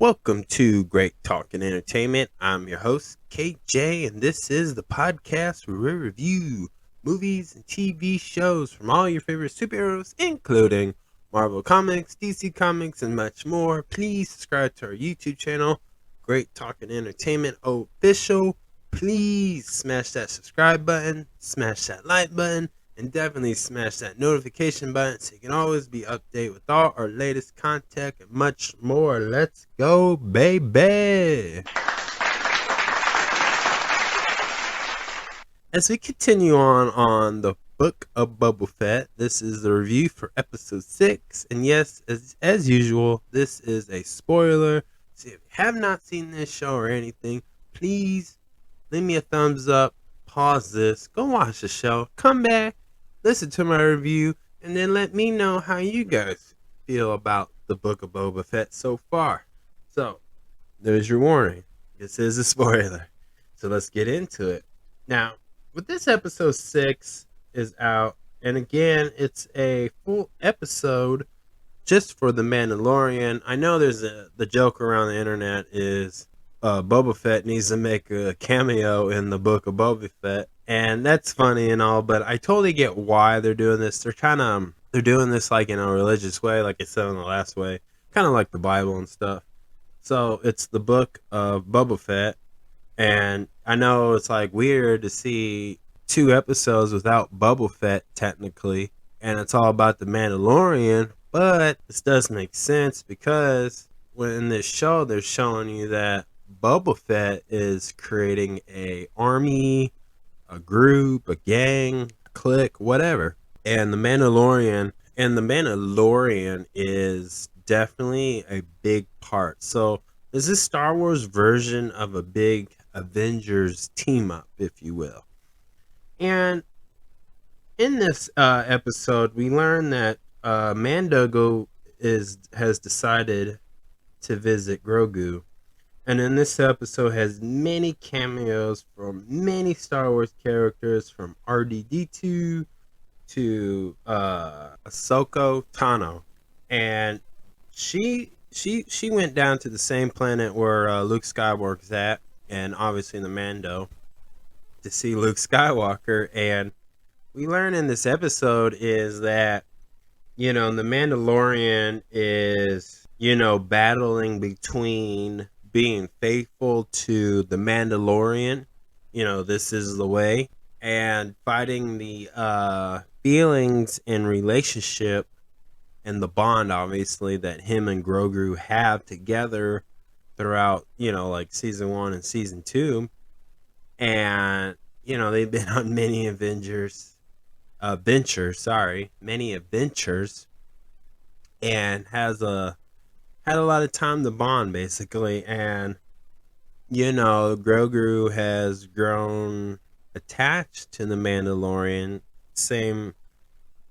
Welcome to Great Talk and Entertainment. I'm your host, KJ, and this is the podcast where we review movies and TV shows from all your favorite superheroes, including Marvel Comics, DC Comics, and much more. Please subscribe to our YouTube channel, Great Talk and Entertainment Official. Please smash that subscribe button, smash that like button, and definitely smash that notification button so you can always be updated with all our latest content and much more. Let's go, baby! As we continue on the book of Boba Fett, this is the review for episode 6. And yes, as usual, this is a spoiler. So if you have not seen this show or anything, please leave me a thumbs up, pause this, go watch the show, come back, listen to my review, and then let me know how you guys feel about the book of Boba Fett so far. So, there's your warning. This is a spoiler. So let's get into it. Now, with this episode 6 is out, and again, it's a full episode just for The Mandalorian. I know there's the joke around the internet is Boba Fett needs to make a cameo in the book of Boba Fett, and that's funny and all, but I totally get why they're doing this. They're doing this like in a religious way, like I said in the last way, kind of like the Bible and stuff. So it's the book of Boba Fett, and I know it's like weird to see 2 episodes without Boba Fett technically, and it's all about the Mandalorian, but this does make sense because when in this show they're showing you that Boba Fett is creating a army, a group, a gang, a clique, whatever. And the Mandalorian is definitely a big part. So this is Star Wars version of a big Avengers team up, if you will. And in this episode, we learn that Mando has decided to visit Grogu. And in this episode has many cameos from many Star Wars characters, from R2-D2 to Ahsoka Tano. And she went down to the same planet where Luke Skywalker's at, and obviously the Mando, to see Luke Skywalker. And we learn in this episode is that, the Mandalorian is, battling between being faithful to the Mandalorian, this is the way, and fighting the feelings and relationship and the bond, obviously, that him and Grogu have together throughout, like season 1 and season 2. And, they've been on many adventures, and had a lot of time to bond, basically. And Grogu has grown attached to the Mandalorian, same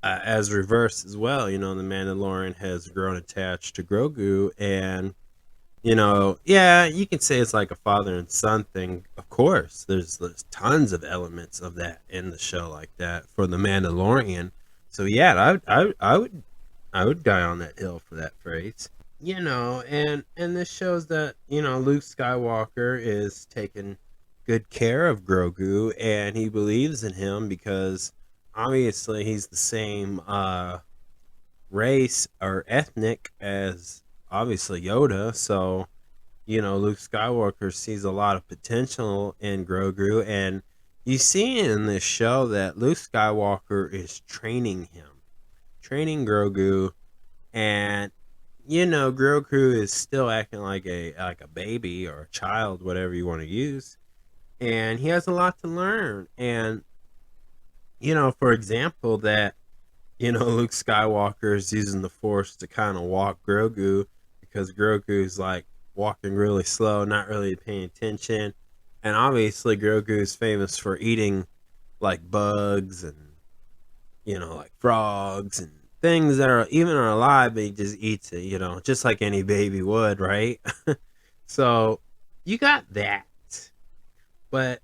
as reverse as well. The Mandalorian has grown attached to Grogu, and yeah, you can say it's like a father and son thing. Of course, there's tons of elements of that in the show like that for the Mandalorian. So yeah, I would die on that hill for that phrase. And this shows that, Luke Skywalker is taking good care of Grogu, and he believes in him because obviously he's the same race or ethnic as obviously Yoda. So, Luke Skywalker sees a lot of potential in Grogu, and you see in this show that Luke Skywalker is training Grogu, and Grogu is still acting like a baby or a child, whatever you want to use. And he has a lot to learn. And, for example, that, Luke Skywalker is using the Force to kind of walk Grogu because Grogu's like walking really slow, not really paying attention. And obviously Grogu is famous for eating like bugs and, like frogs and things that are alive, but he just eats it, just like any baby would, right? So you got that. But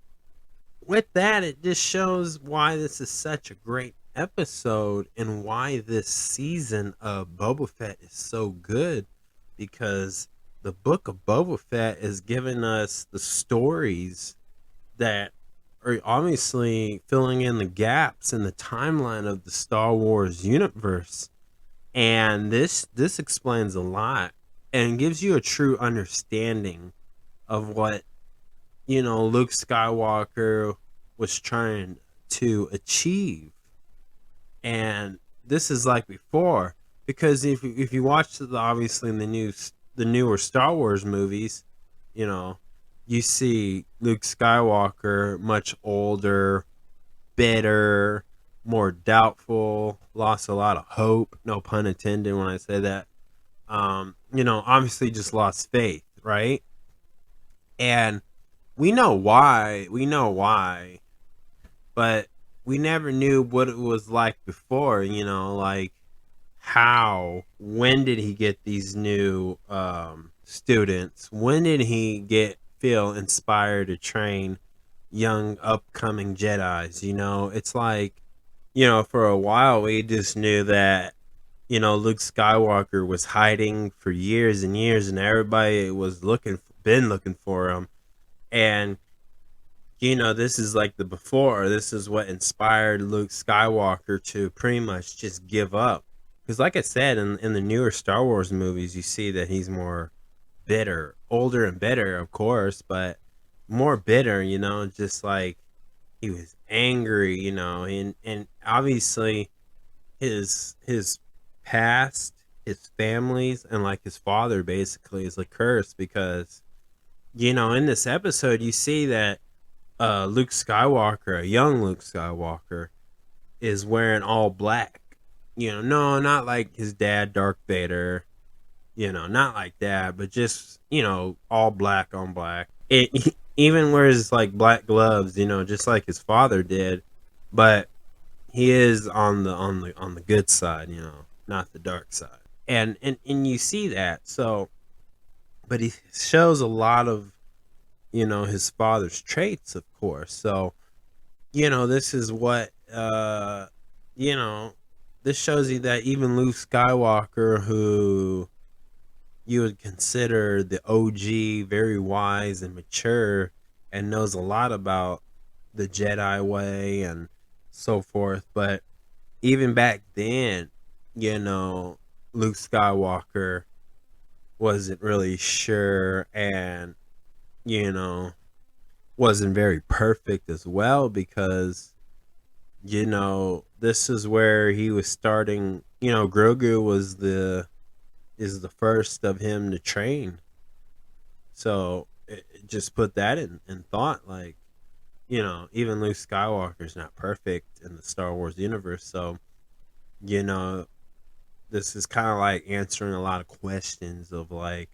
with that, it just shows why this is such a great episode and why this season of Boba Fett is so good, because the book of Boba Fett is giving us the stories that are obviously filling in the gaps in the timeline of the Star Wars universe. And this explains a lot and gives you a true understanding of what, Luke Skywalker was trying to achieve. And this is like before, because if you watch obviously the newer Star Wars movies, you know, you see Luke Skywalker much older, bitter, more doubtful, lost a lot of hope, no pun intended when I say that. Obviously just lost faith, right? And we know why. We know why, but we never knew what it was like before, like when did he get these new students? When did he get feel inspired to train young upcoming Jedis? It's like, for a while we just knew that, Luke Skywalker was hiding for years and years, and everybody was been looking for him. And this is like the before. This is what inspired Luke Skywalker to pretty much just give up. Because, like I said, in the newer Star Wars movies, you see that he's more bitter, older and bitter, of course, but more bitter. Just like he was angry. And obviously his past, his families, and like his father basically is a curse because in this episode you see that Luke Skywalker, a young Luke Skywalker, is wearing all black. No, not like his dad, Darth Vader. Not like that, but just all black on black. It even wears like black gloves, just like his father did. But he is on the good side, not the dark side. And you see that. So, but he shows a lot of his father's traits, of course. So this is what you know this shows you that even Luke Skywalker, who you would consider the OG, very wise and mature, and knows a lot about the Jedi way and so forth, but even back then, Luke Skywalker wasn't really sure, and you know wasn't very perfect as well, because this is where he was starting. Grogu is the first of him to train, so just put that in thought, like, even Luke Skywalker's not perfect in the Star Wars universe. So you know this is kind of like answering a lot of questions of like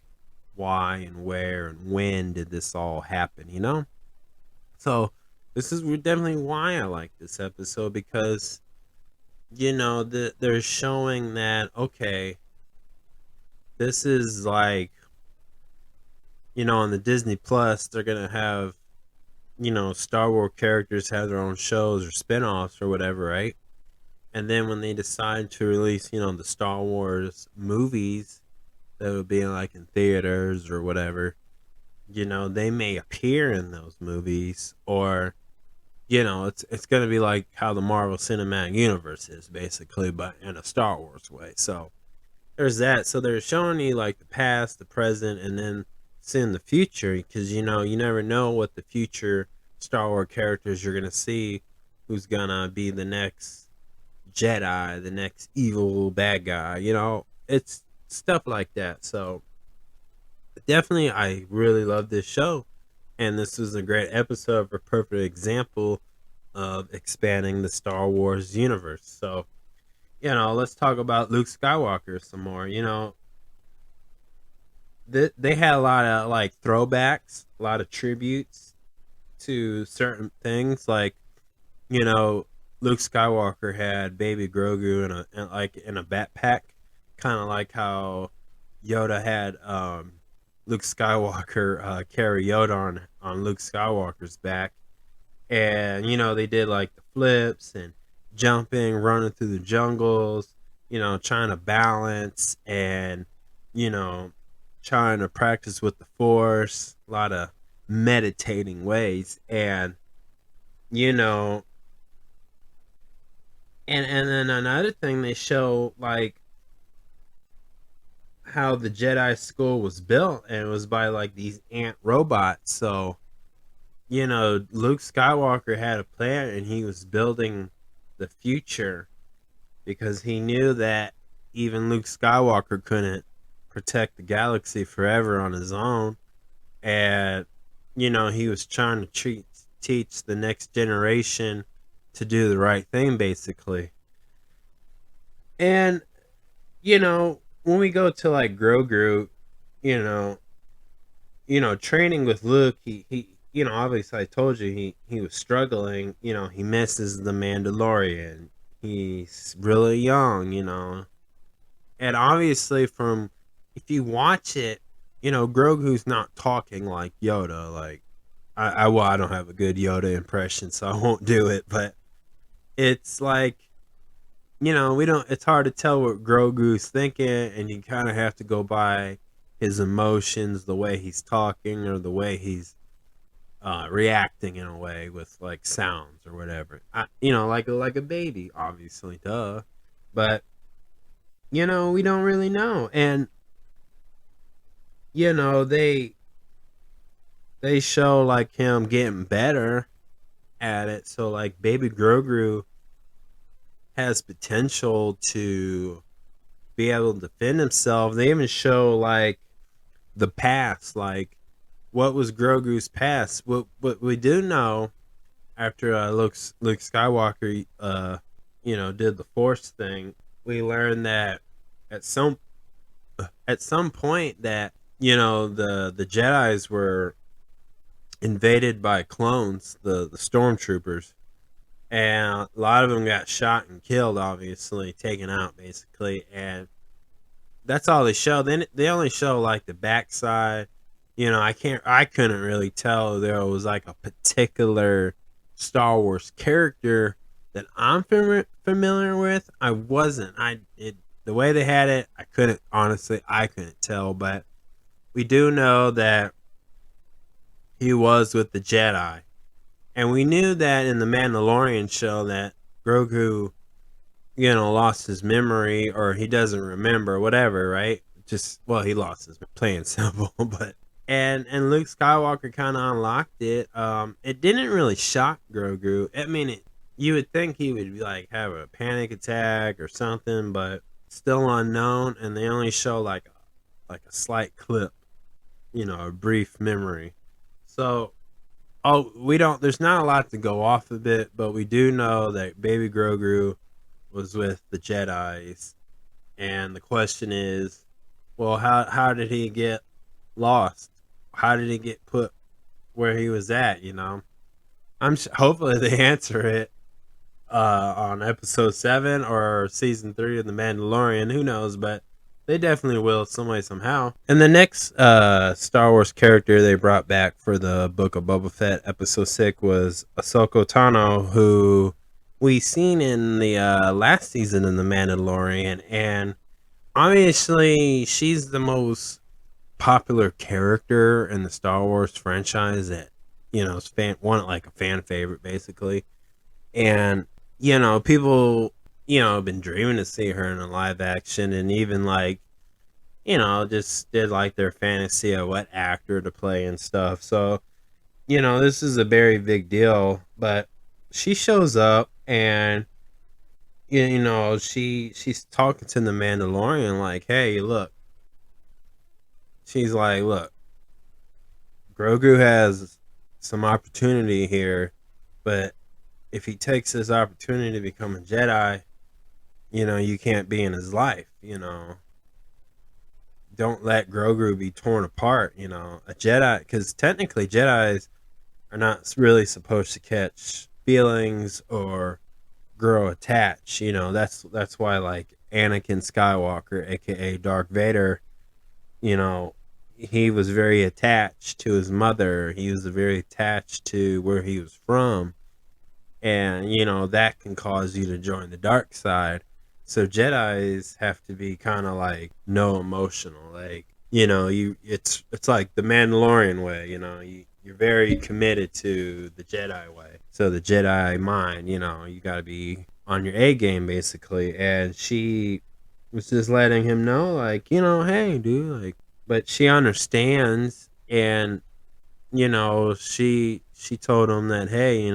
why and where and when did this all happen. So this is definitely why I like this episode, because they're showing that, okay, this is like, on the Disney Plus, they're gonna have Star Wars characters have their own shows or spin-offs or whatever, right? And then when they decide to release the Star Wars movies that would be like in theaters or whatever, they may appear in those movies, or it's going to be like how the Marvel Cinematic Universe is, basically, but in a Star Wars way. So there's that. So they're showing you like the past, the present, and then seeing the future, because you never know what the future Star Wars characters you're going to see, who's going to be the next Jedi, the next evil bad guy. It's stuff like that. So definitely, I really love this show, and this is a great episode of a perfect example of expanding the Star Wars universe. So, let's talk about Luke Skywalker some more. They had a lot of like throwbacks, a lot of tributes to certain things. Like, Luke Skywalker had baby Grogu in a backpack, kind of like how Yoda had Luke Skywalker carry Yoda on Luke Skywalker's back. And they did like the flips and jumping, running through the jungles, trying to balance, and you know trying to practice with the Force, a lot of meditating ways, and you know, and then another thing they show like how the Jedi school was built, and it was by like these ant robots. So Luke Skywalker had a plan, and he was building the future because he knew that even Luke Skywalker couldn't protect the galaxy forever on his own. And, he was trying to teach the next generation to do the right thing, basically. And, when we go to like Grogu, you know, training with Luke, he obviously I told you he was struggling. He misses the Mandalorian. He's really young, and obviously from if you watch it, Grogu's not talking like Yoda. Like I don't have a good Yoda impression, so I won't do it. But it's like we don't. It's hard to tell what Grogu's thinking, and you kind of have to go by his emotions, the way he's talking, or the way he's reacting in a way with like sounds or whatever. Like a baby, obviously, duh. But we don't really know, and they show like him getting better at it. So like Baby Grogu has potential to be able to defend himself. They even show like the past, like what was Grogu's past. What we do know after Luke Skywalker, did the Force thing, we learned that at some point that the Jedi's were invaded by clones, the stormtroopers, and a lot of them got shot and killed, obviously taken out basically, and that's all they show. Then they only show like the backside. I couldn't really tell there was like a particular Star Wars character that I'm familiar with. I wasn't. The way they had it, I couldn't tell, but we do know that he was with the Jedi. And we knew that in the Mandalorian show that Grogu, lost his memory, or he doesn't remember, whatever, right? He lost his plain simple, but and Luke Skywalker kind of unlocked it. It didn't really shock Grogu. I mean, you would think he would like have a panic attack or something, but still unknown. And they only show like a slight clip, a brief memory. So, we don't. There's not a lot to go off of it, but we do know that Baby Grogu was with the Jedi's, and the question is, well, how did he get lost? How did he get put where he was at? Hopefully they answer it on episode 7 or season 3 of The Mandalorian. Who knows? But they definitely will some way somehow. And the next Star Wars character they brought back for the Book of Boba Fett episode 6 was Ahsoka Tano, who we seen in the last season of The Mandalorian, and obviously she's the most popular character in the Star Wars franchise that is like a fan favorite basically, and people have been dreaming to see her in a live action, and even like just did like their fantasy of what actor to play and stuff. So this is a very big deal, but she shows up, and she's talking to the Mandalorian like, hey, look. She's like, look, Grogu has some opportunity here, but if he takes this opportunity to become a Jedi, you can't be in his life, Don't let Grogu be torn apart, A Jedi, because technically Jedis are not really supposed to catch feelings or grow attached, That's why like Anakin Skywalker, aka Darth Vader, he was very attached to his mother. He was very attached to where he was from. And, that can cause you to join the dark side. So Jedis have to be kind of like no emotional. Like, it's like the Mandalorian way. You're very committed to the Jedi way. So the Jedi mind, you got to be on your A game basically. And she was just letting him know, like, hey, dude, like, but she understands, and she told him that, hey,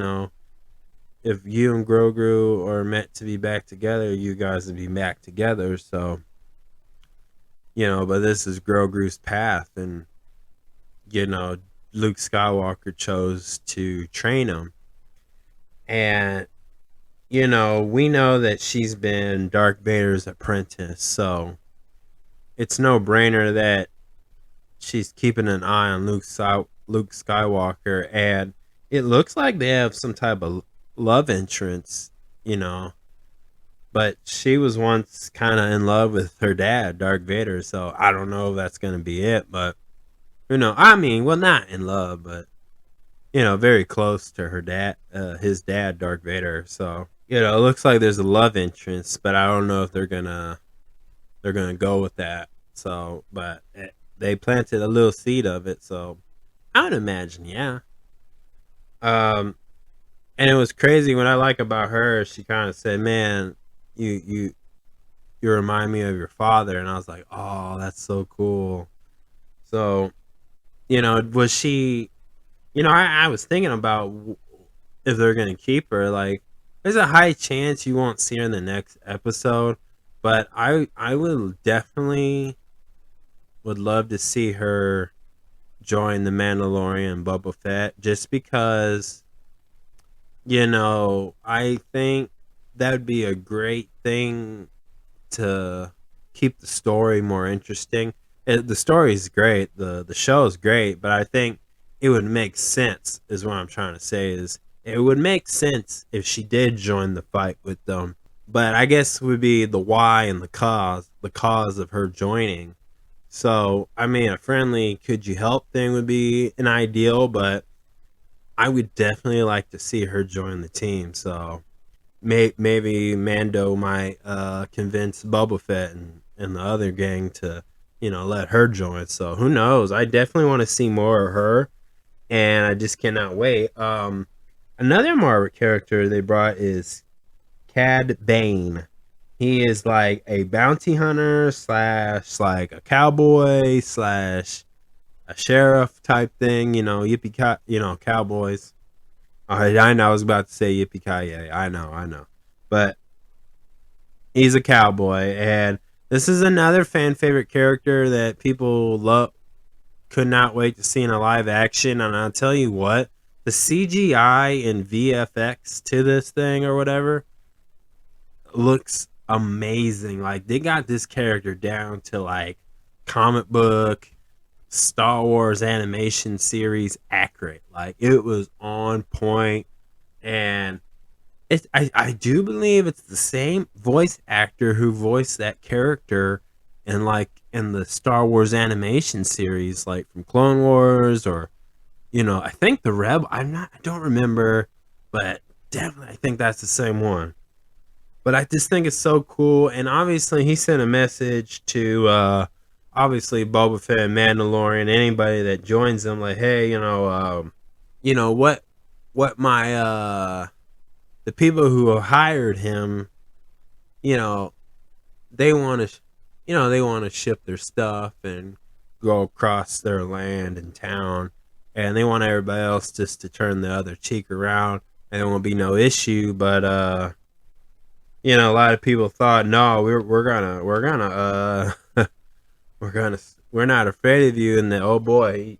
if you and Grogu are meant to be back together, you guys would be back together. So, but this is Grogu's path, and you know, Luke Skywalker chose to train him. And, we know that she's been Darth Vader's apprentice, so it's no brainer that she's keeping an eye on Luke Skywalker, and it looks like they have some type of love interest, you know. But she was once kind of in love with her dad, Darth Vader, so I don't know if that's going to be it, but I mean, well, not in love, but very close to her dad, his dad, Darth Vader. So it looks like there's a love interest, but I don't know if they're gonna go with that. So, but they planted a little seed of it, so I would imagine, yeah. Um, and it was crazy. What I like about her, she kind of said, "Man, you remind me of your father," and I was like, "Oh, that's so cool." So, was she? I was thinking about if they're gonna keep her. Like, there's a high chance you won't see her in the next episode, but I would definitely would love to see her join the Mandalorian and Boba Fett, just because I think that would be a great thing to keep the story more interesting. The story is great, the show is great, but I think it would make sense. Is what I'm trying to say. Is it would make sense if she did join the fight with them. But I guess it would be the why and the cause of her joining. So I mean, a friendly "could you help" thing would be an ideal, but I would definitely like to see her join the team. So maybe Mando might convince Boba Fett and the other gang to, let her join. So who knows? I definitely want to see more of her, and I just cannot wait. Another Marvel character they brought is Cad Bane. He is like a bounty hunter slash like a cowboy slash a sheriff type thing. Cowboys. All right, I know I was about to say yippee ki I know. But he's a cowboy, and this is another fan favorite character that people love. Could not wait to see in a live action, and I'll tell you what, the CGI and VFX to this thing or whatever looks amazing. Like, they got this character down to like comic book Star Wars animation series accurate. Like, it was on point, and I do believe it's the same voice actor who voiced that character in the Star Wars animation series, like from Clone Wars, or I think the Rebel. I don't remember, but definitely I think that's the same one. But I just think it's so cool, and obviously he sent a message to obviously Boba Fett and Mandalorian, anybody that joins them, like, hey, what my the people who have hired him, you know, they want to, they want to ship their stuff and go across their land and town, and they want everybody else just to turn the other cheek around, and there won't be no issue. But a lot of people thought, no, we're gonna we're not afraid of you, and then, oh boy,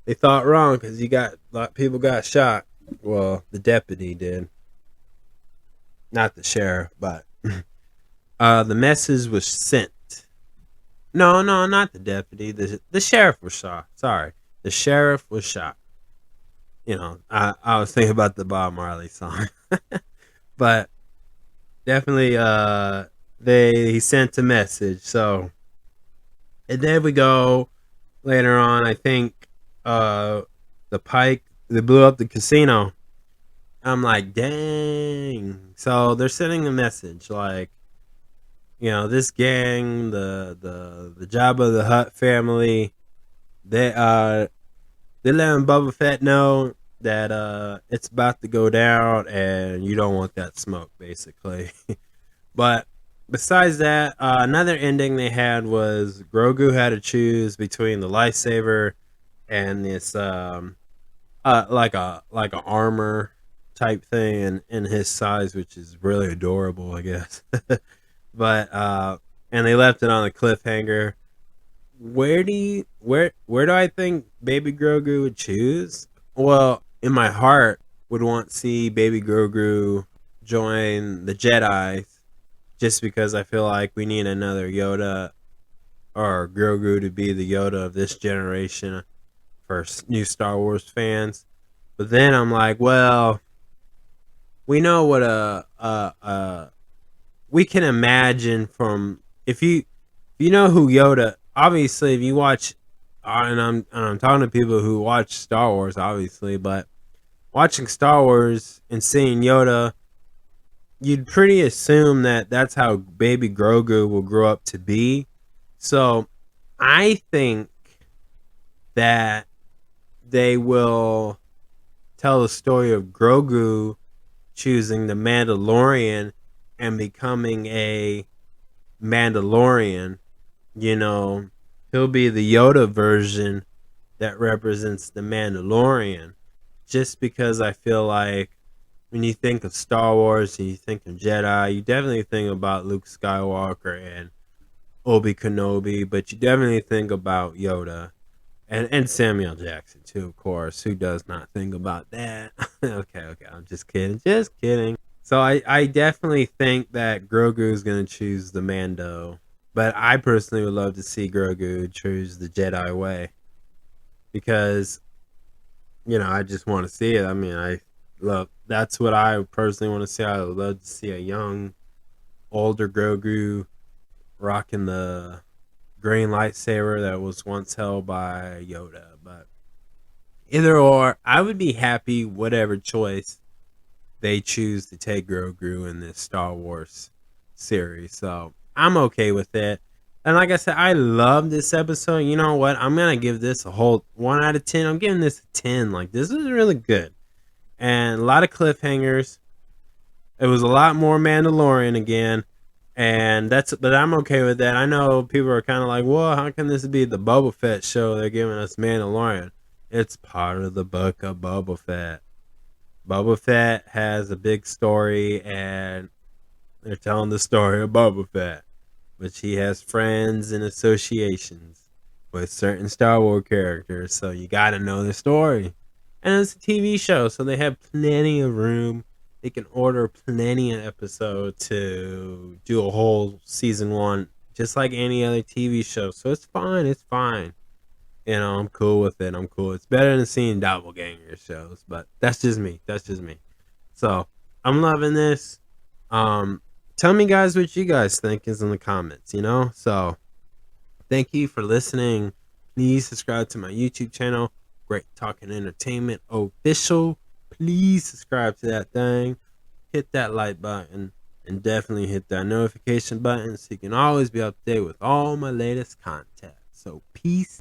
they thought wrong, because a lot of people got shot. Well, the deputy did, not the sheriff, but the message was sent. No, not the deputy. The sheriff was shot. Sorry, the sheriff was shot. I was thinking about the Bob Marley song, but definitely, he sent a message. So, and then we go later on. I think the Pike, they blew up the casino. I'm like, dang. So they're sending a message like, this gang, the Jabba the Hutt family, they letting Boba Fett know that it's about to go down, and you don't want that smoke, basically. But besides that, another ending they had was Grogu had to choose between the lightsaber and this like a armor type thing in his size, which is really adorable, I guess. But and they left it on a cliffhanger. Where do I think Baby Grogu would choose? Well, in my heart, would want to see Baby Grogu join the Jedi, just because I feel like we need another Yoda or Grogu to be the Yoda of this generation for new Star Wars fans. But then I'm like, well, we know what we can imagine from if you know who Yoda. Obviously, if you watch, and I'm talking to people who watch Star Wars, obviously, but watching Star Wars and seeing Yoda, you'd pretty assume that that's how Baby Grogu will grow up to be. So I think that they will tell the story of Grogu choosing the Mandalorian and becoming a Mandalorian. You know, he'll be the Yoda version that represents the Mandalorian. Just because I feel like when you think of Star Wars and you think of Jedi, you definitely think about Luke Skywalker and Obi Kenobi, but you definitely think about Yoda and Samuel Jackson too, of course. Who does not think about that? Okay, I'm just kidding, just kidding. So I definitely think that Grogu is gonna choose the Mando, but I personally would love to see Grogu choose the Jedi way because I just want to see it. I mean, I love that's what I personally want to see. I would love to see a young, older Grogu rocking the green lightsaber that was once held by Yoda. But either or, I would be happy whatever choice they choose to take Grogu in this Star Wars series. So I'm okay with it. And like I said, I love this episode. You know what? I'm gonna give this a whole 1 out of 10. I'm giving this a 10. Like, this is really good. And a lot of cliffhangers. It was a lot more Mandalorian again. But I'm okay with that. I know people are kind of like, well, how can this be the Boba Fett show? They're giving us Mandalorian. It's part of the book of Boba Fett. Boba Fett has a big story, and they're telling the story of Boba Fett, which he has friends and associations with certain Star Wars characters. So you got to know the story. And it's a TV show, so they have plenty of room. They can order plenty of episodes to do a whole season one, just like any other TV show. So it's fine. It's fine. I'm cool with it. I'm cool. It's better than seeing doppelganger shows, but that's just me. That's just me. So I'm loving this. Tell me, guys, what you guys think is in the comments. So thank you for listening. Please subscribe to my YouTube channel, Great Talking Entertainment Official. Please subscribe to that thing. Hit that like button and definitely hit that notification button so you can always be up to date with all my latest content. So peace